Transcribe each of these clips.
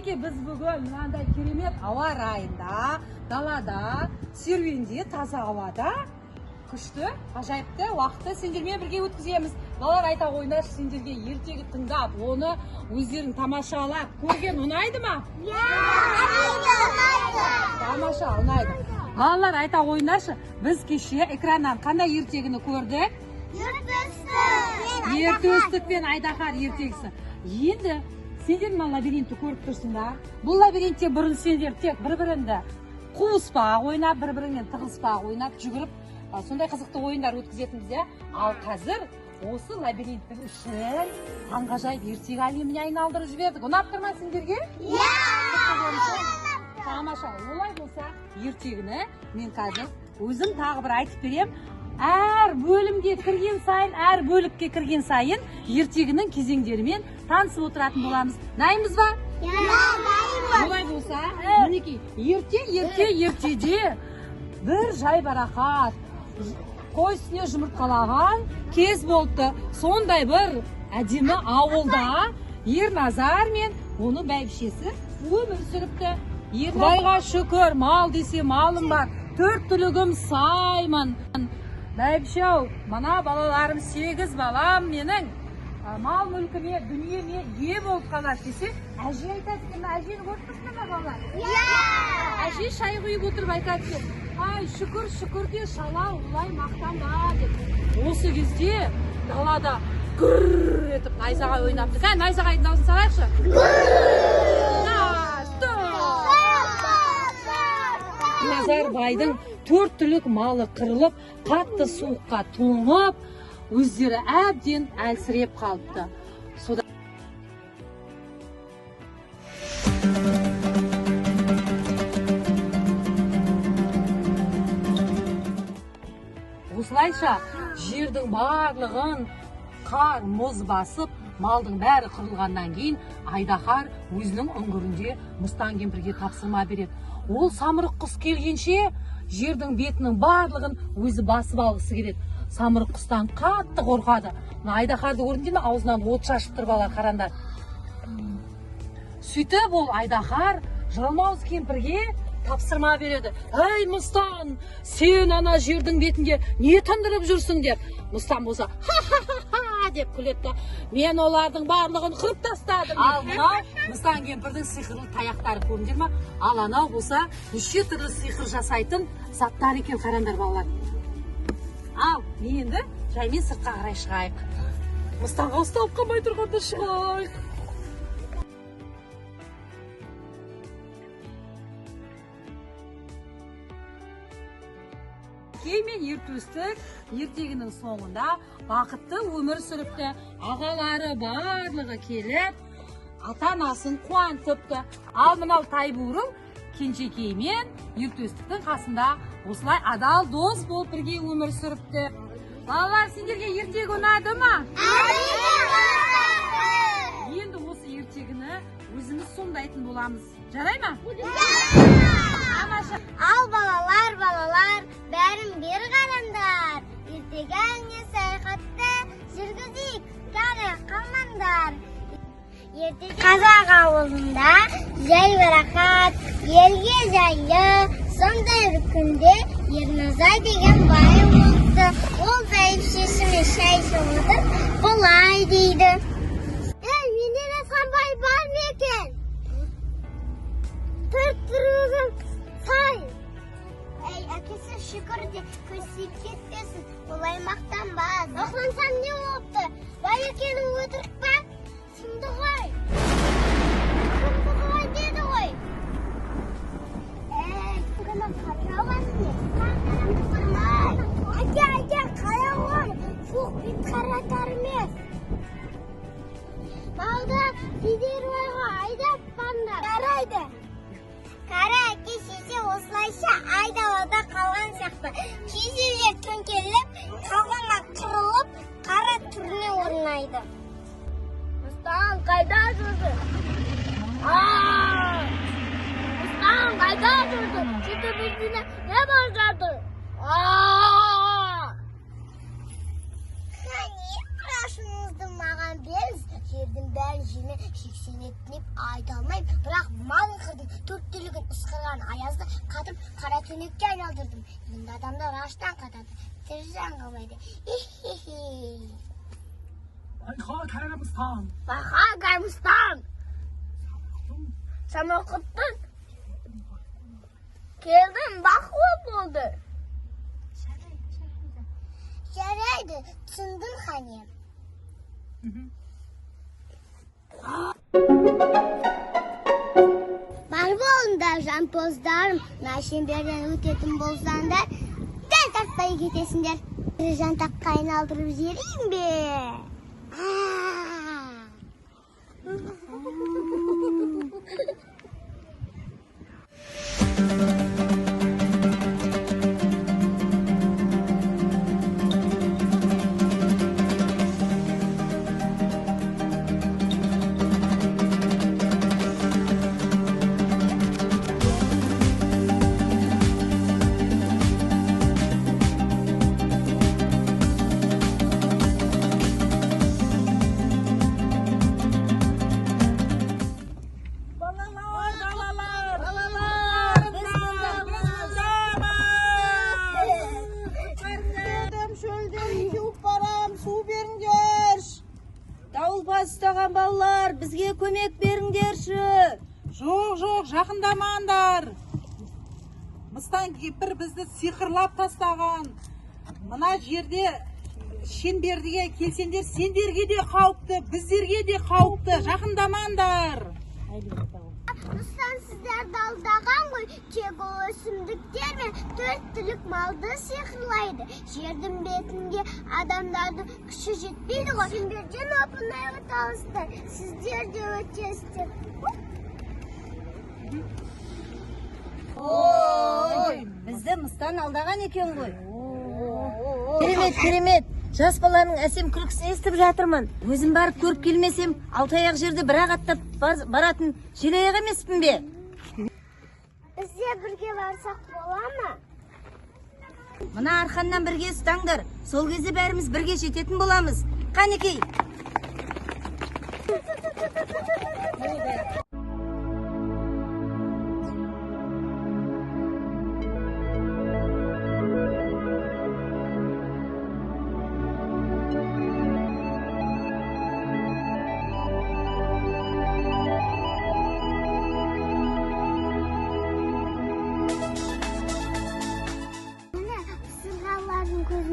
мінекей біз бүгін мынандай керемет ауа райында, далада, серуенде, таза ауада күшті, ғажайыпты уақытты сендермен бірге өткіземіз. Балалар, айта қойыңдаршы, сендерге ертегі тыңдап, оны өздерің тамашалап көрген ұнайды ма? Тамаша, ұнайды. Балалар, айта қойыңдаршы, біз кеше экраннан қандай ертегіні көрдік? Ертөстік пен Айдахар ертегісі. Енді сендер мына лабиринтті көріп тұрсыңдар. Бұл лабиринтте бұрын сендер тек бір-біріңді қуыспақ ойнап, бір-біріңмен тығыспақ ойнап, жүгіріп, сондай қызықты ойындар өткізетінбіз. Ал қазір осы лабиринттің ішін таңғажайып ертегі әлеміне айналдырып жібердік. Ұнап тұр ма сендерге? Тамаша. Олай болса, ертегіні мен қазір өзім тағы бір айтып берем. Әр бөлімге кірген сайын, әр бөлікке кірген сайын ертегінің кезеңдерімен танысып отыратын боламыз. Дайынбыз ба? Олай болса, мінекей, ертеде бір жай барақат, қой үстіне жұмыртқалаған кез болыпты. Сондай бір әдемі ауылда Ерназар мен оның бәйбішесі өмір сүріпті. Құдайға шүкір, мал десе малым бар, 4 түлігім саймын. Бәйбіше-ау, мына балаларым 8 балам менің мал мүлкіме, дүниеме ие болып қалады десе, әже айтады екен. Әжені көріп тұрсыңдар ма балалар? Әже шай құйып отырып айтады екен. Ай, шүкір де шала олай мақтанба деп. Осы кезде далада гүрр етіп найзағай ойнапты. Найзағайдың дауысын салайықшы. Назар байдың 4 түлік малы қырылып, қатты суыққа тоңып, өздері әбден әлсіреп қалыпты. Осылайша жердің барлығын қар, мұз басып, малдың бәрі қырылғаннан кейін Айдахар өзінің үңгірінде Мұстан кемпірге тапсырма береді. Ол самұрық құс келгенше жердің бетінің барлығын өзі басып алғысы келеді. Самұрық құстан қатты қорқады. Айдахарды көрдіңдер ме? Аузынан от шашып тұр, балалар, қараңдар. Сөйтіп ол Айдахар жалмауыз кемпірге тапсырма береді. Әй Мұстан, сен ана жердің бетінде не тындырып жүрсің деп. Мұстан болса ха-ха-ха деп күледі. Мен олардың барлығын қырып тастадым. Ал мынау Мұстан кемпірдің сиқырлы таяқтары, көрдіңдер ме? Ал анау болса неше түрлі сиқыр жасайтын заттар екен, қараңдар балалар. Ал енді жаймен сыртқа қарай шығайық. Мұстанға ұсталып қалмай тұрғанда шығайық. Кеймен ертөстік ертегінің соңында бақытты өмір сүріпті. Ағалары барлығы келіп, ата-анасын қуантыпты. Ал мынау Тайбурыл кенжекеймен ертөстіктің қасында осылай адал дос болып бірге өмір сүріпті. Балалар, сендерге ертегі ұнады ма? Енді осы ертегіні өзіміз сомдайтын боламыз. Жарай ма? Ал балалар, бәрін бері қараңдар. Ертегі әңгіме саяхатты жүргізейік, кәрі қалмаңдар. Қазақ ауылында жай барақат, елге жайлы, сондай бір күнде Ерназар деген бай болыпты. Ол бәйбішесімен шай ішіп отырып, былай дейді. Менен асқан бай бар ма екен? 4 түлігім сай. Әкесі шүкір де көсіп кетпесін, олай мақтанбады. Мақтансам не болыпты? Бай екенің өтірік па? Сұмды ғой. Деді ғой. Күнім қарауғаны не? Әке, қарауғаны. Фух, бит қаратар емес. Балда бедер ойға айдап банда. Қарайды. Қара әке шеше осылайша айдалада қалған сияқты. Кезеулер төңкеліп, қалғанға қырылып, қара түріне орнайды. Мұстан, қайда жүрдің? Мұстан, қайда жүрдің? Жеті бізбіне не бар жады? Не құрашыңызды маған беріз, жерді Сендердің бәрін жеме шексенетін деп айта алмайым. Бірақ малыңқырдың төрт түлігін ысқырған аязды қатып қара түнекке айналдырдым. Енді адамдар аштан қатады, тірі жан қалмайды. Байқа Кәрімстан. Байқа Кәрімстан. Сен оқыттың? Келдің, бақуы болды. Жарайды, түсіндім ханем. Бар болыңдар, жампоздарым. Шеңберден өтетін болсаңдар, дәл тартпай кетесіңдер. Бір жантаққа айналдырып жіберейін бе? Ұстаған балалар, бізге көмек беріңдерші. Жоқ, жақындамаңдар. Мыстан кепір бізді сиқырлап тастаған. Мына жерде шеңбердіге келсеңдер, сендерге де қауіпті, біздерге де қауіпті. Жақындамаңдар. Мұстан сіздерді алдаған ғой, тек ол өсімдіктер мен төрт түлік малды сиқырлайды. Жердің бетінде адамдардың күші жетпейді ғой. Шеңберден оп-оңай өте аласыздар, сіздер де өтесіздер. Ой, бізді мыстан алдаған екен ғой. Керемет. Жас баланың әсем күлкісін естіп жатырмын. Өзім барып көріп келмесем, алтаяқ жерде бір-ақ аттап баратын желаяқ емеспін бе? Бізде бірге барсақ бола ма? Мына арқаннан бірге ұстаңдар. Сол кезде бәріміз бірге жететін боламыз. Қанекей.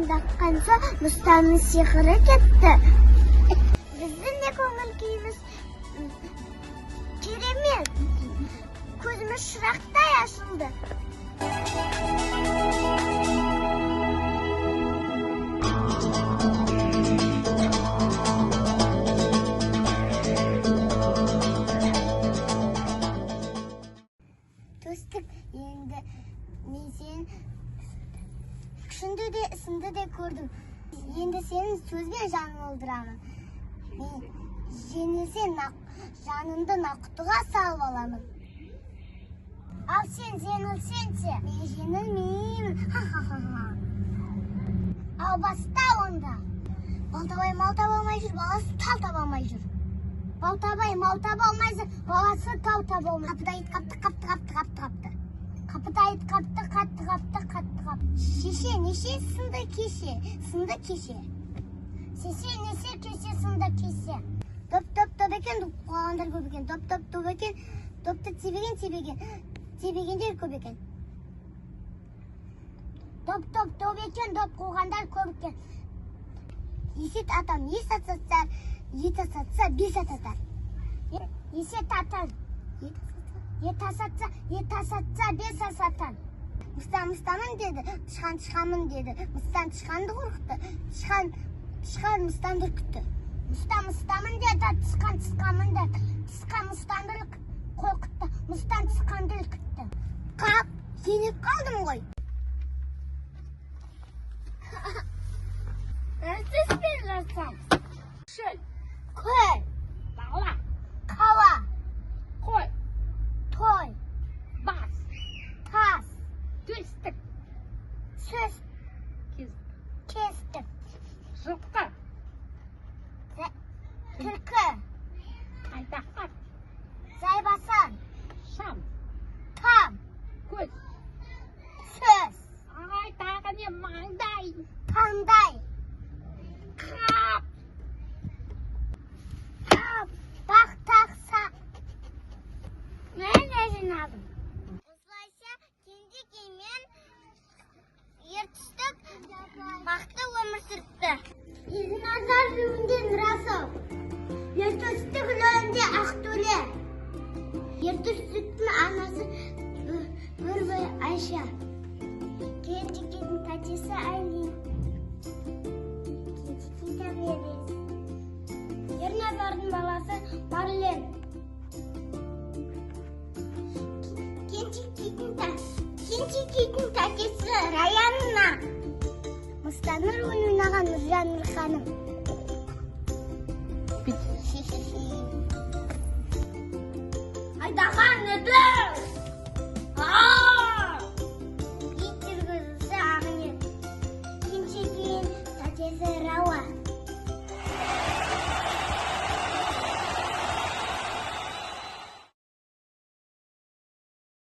Таққан соң Мұстанның сиқыры кетті. Біздің де көңіл күйіміз керемет. Көзіміз шырақтай ашылды. Достық, енді мен сен күшінді де ісінді де көрдім. Енді сенің сөзбен жанын олдырамын. Мен жеңілсен жаныңды нақұтыға салып аламын. Ал сен жеңілсенше, мен жеңілмеймін. Ал баста онда. Балтабай мал таба алмай жүр, баласы тал таба алмай жүр. Балтабай мал таба алмай жүр, баласы тал таба алмай жүр. Қапты. Қапыдайыт қапты. Шеше, неше сынды кеше. Шеше, неше кеше сынды кеше. Топ екен, қоғандар көп екен. Топ екен, топты тебеген. Тебегендер көп екен. Топ екен, қоғандар көп екен. Есет атам, ес атсатса, ет асатса, бес ататар. Есет атам, ет асатса, бес асатан. Мұстамын деді, тышқамын деді. Мұстан тышқанды қорқытты. Тышқан мұстанды үркітті. Мұстамын деді, тышқамын деді. Тышқан мұстанды қорқытты. Мұстан тышқанды үркітті. Қап, еніп қалдым ғой. Әртіспен жасам. Шөл, көл, бала, қала, қой, той, бас, тас, төстік, сөз, кестік, жылқы, түлкі, Айтақбас. Жайбасан. Шам. Там. Көз. Сөз. Ай, тағы не маңдай. Таңдай. Қап. Тап. Бақ тақсақ. Мен жинадым. Осылайша кенже-кеймен ертістік бақытты өмір сүріпті. Егіназар жөнінде Нұрасов. Ертістік жөнінде Ақтөле. Ертістіктің анасы Бүрбай Айша. Кенже-кейдің тәтесі Айлин. Кенже-кей Тәберес. Ерназардың баласы Марлен. Кенжекейдің тәтесі Раянна. Мыстаныр ойнаған Нұржан Нұрханым. Айдаған өтір.